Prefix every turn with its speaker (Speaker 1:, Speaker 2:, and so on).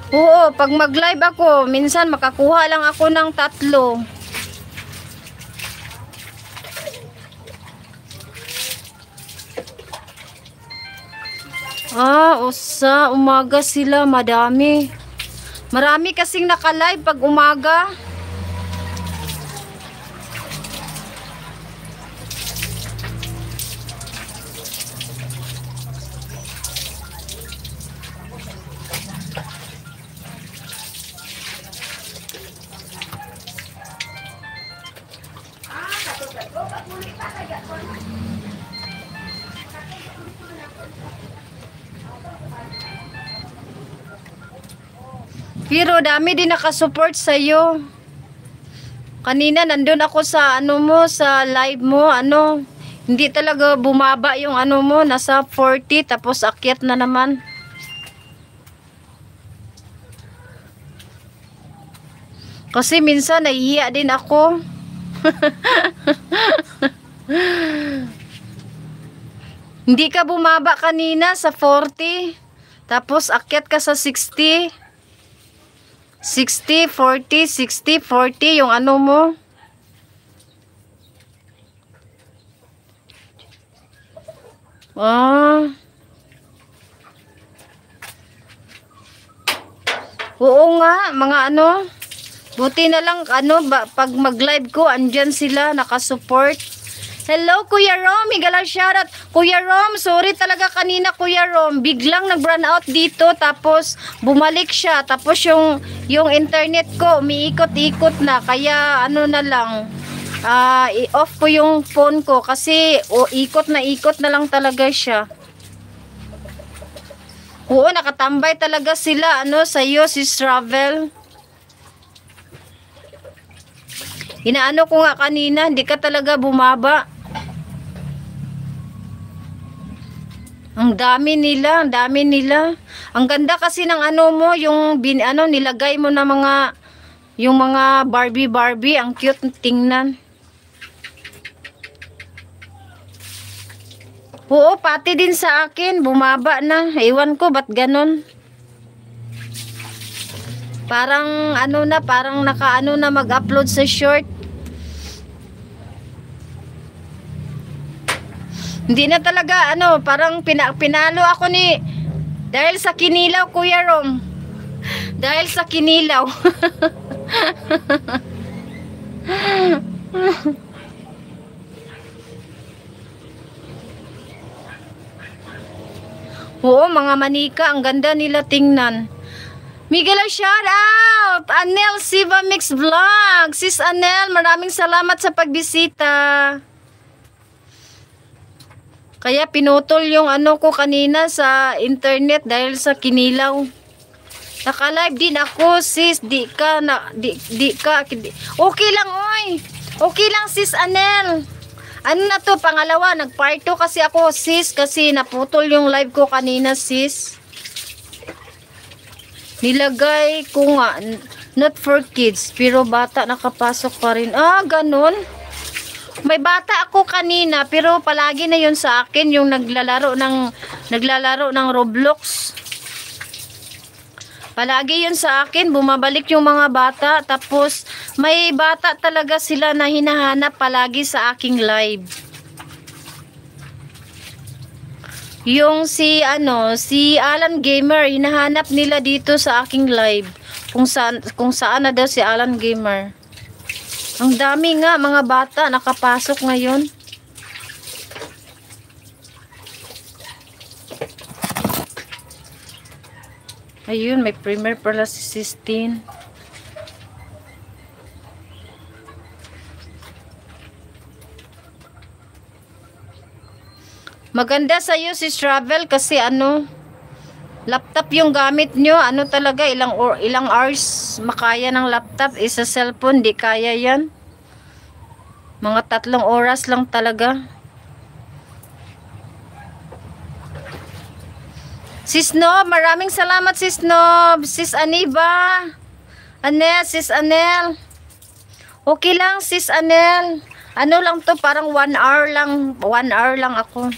Speaker 1: Oo, pag mag-live ako, minsan makakuha lang ako ng 3. Sa umaga sila, madami. Marami kasing naka-live pag umaga. Pero dami din nakasupport sa'yo. Kanina nandun ako sa sa live mo, hindi talaga bumaba yung mo, nasa 40 tapos akyat na naman. Kasi minsan nahihiya din ako. Hindi ka bumaba kanina sa 40, tapos akyat ka sa 60. 60, 40, 60, 40 yung mo. Oo nga, mga buti na lang pag mag-live ko, andyan sila nakasupport. Hello Kuya Rom, higalang shoutout. Kuya Rom, sorry talaga kanina Kuya Rom, biglang nag-run out dito tapos bumalik siya. Tapos yung internet ko umiikot-ikot na, kaya na lang. I-off ko yung phone ko kasi ikot na lang talaga siya. Oo, nakatambay talaga sila sa'yo, sis Travel. Inaano ko nga kanina, hindi ka talaga bumaba. Ang dami nila. Ang ganda kasi ng mo, yung nilagay mo na yung mga Barbie, ang cute tingnan. Oo, pati din sa akin, bumaba na. Ewan ko, ba't ganon? Parang parang na mag-upload sa short. Hindi na talaga parang pinalo ako dahil sa kinilaw Kuya Rom. Dahil sa kinilaw. Oo, mga manika, ang ganda nila tingnan. Miguel, shout out! Anel Siva Mix Vlog. Sis Anel, maraming salamat sa pagbisita. Kaya pinutol yung ko kanina sa internet dahil sa kinilaw. Naka-live din ako, sis. Di ka. Okay lang, oy. Okay lang, sis Anel. Na to, pangalawa, nag-part 2 kasi ako, sis, kasi naputol yung live ko kanina, sis. Nilagay ko nga, not for kids, pero bata nakapasok pa rin. Ganun. May bata ako kanina, pero palagi na yun sa akin, yung naglalaro ng Roblox. Palagi yun sa akin, bumabalik yung mga bata, tapos may bata talaga sila na hinahanap palagi sa aking live. Yung si Alan Gamer, hinahanap nila dito sa aking live. Kung saan na daw si Alan Gamer. Ang dami nga mga bata nakapasok ngayon. Ayun, may premiere pala si Sistine. Maganda sa iyo si Travel kasi laptop yung gamit nyo, talaga ilang hours makaya ng laptop, isa cellphone di kaya yan. Mga 3 oras lang talaga. Sis Nob, maraming salamat Sis Nob. Sis Aniba, Sis Anel. Okay lang Sis Anel. Lang to, parang 1 hour lang ako.